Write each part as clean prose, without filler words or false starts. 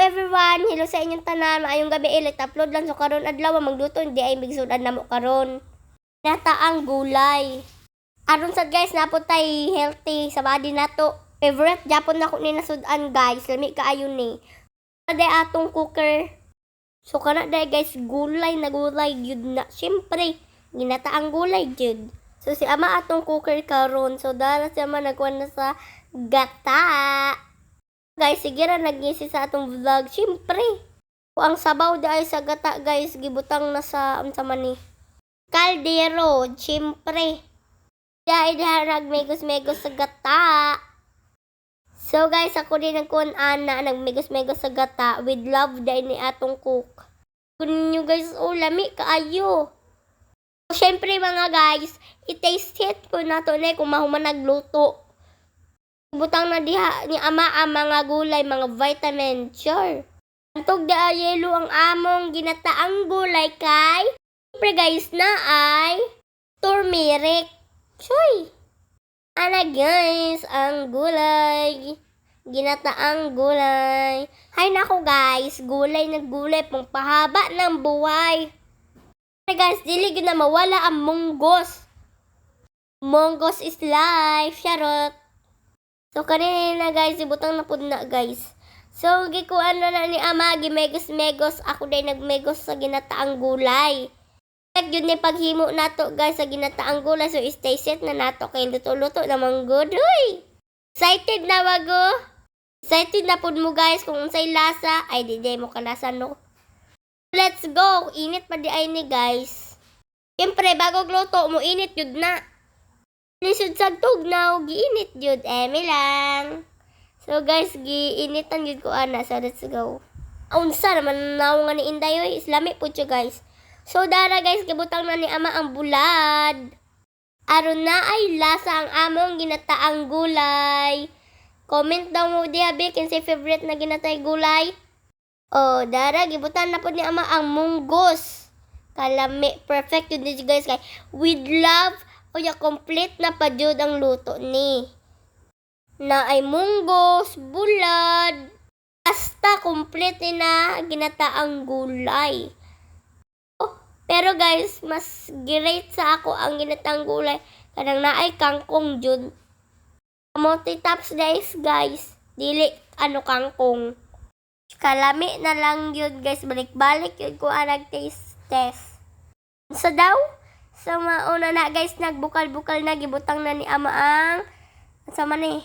everyone, hello sa inyong tanan. Maayong gabi ilit upload lang so karon adlaw magluto di ay migsudan namo karon. Nataang gulay. Aron sad guys naputay healthy sa body nato. Favorite japon nako ni nasudan guys. Lami kaayo ni. Day atong cooker. So kana day guys gulay na gulay gyud na. Syempre ginataang gulay gyud. So si ama atong cooker karon. So dara siya man nagkuan na sa gata. Guys, sige ra nagngisi sa atong vlog. Siyempre, ang sabaw dahil sa gata, guys, gibutang na sa unsa man ni kaldero. Siyempre, dahil nagmegos-megos sa gata. So guys, ako din nagkuhan ana, nagmegos-megos sa gata with love dahil ni atong cook. Kunin nyo guys, lami kaayo. So, siyempre mga guys, i-taste it ko na to na kung mahuman nagluto. Butang na diha ni ama ang mga gulay, mga vitamin. Sure. Antog da yelo ang among ginataang gulay kay. Siyempre guys na ay turmeric. Choy. Ana guys, ang gulay. Ginataang gulay. Hay nako guys, gulay na gulay pang pahaba ng buhay. Guys, dili gyud na mawala ang munggos. Munggos is life. Charot. So, kanina guys, ibutang na pud na guys. So, gikuan na ni ama, gimegos-megos. Ako day nagmegos sa ginataang gulay. At yun ni paghimo nato guys sa ginataang gulay. So, stay set na nato kay luto-luto namang good. Uy! Excited na wago? Excited na pud mo guys kung unsay lasa. Ay, di mo kalasa no. Let's go! Init pa di ay ni guys. Siyempre, bago luto mo, init yun na. Lisod sa tugnaw, giinit jud eme lang. So guys, giinitan jud ko ana. So let's go. Unsa naman naw nga ni Inday oy, islami pud siya guys. So dara guys, gibutang na ni ama ang bulad. Aron na ay lasa ang among ginataang gulay. Comment daw mo diha be kinsa favorite na ginatay gulay. Oh, dara gibutang na pud ni ama ang munggos. Kalami, perfect jud guys kay with love. O ya, complete na pa jud ang luto ni. Na ay munggos, bulad, hasta complete na ginataang gulay. Oh, pero guys, mas great sa ako ang ginataang gulay. Kanang naay kangkong jud. Kamote tops guys. Dili kangkong. Kalami na lang yun guys. Balik-balik yun ko ang nag-taste test. Sa daw? So, mauna na guys, nagbukal-bukal na, gibutang na ni ama ang, sama ni,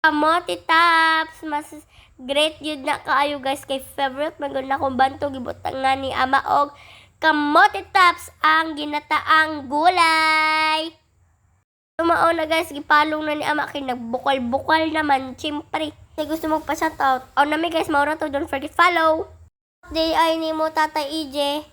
kamote tops, mas great yun na kaayo guys, kay favorite, magod na kong banto, gibutang na ni ama og kamote tops, ang ginataang gulay. So, mauna guys, gipalong na ni ama, kay nagbukal-bukal naman, siyempre. Kaya gusto mong pa-shoutout. O nami guys, maura to, don't forget follow. Day ay ni mo, Tatay EJ.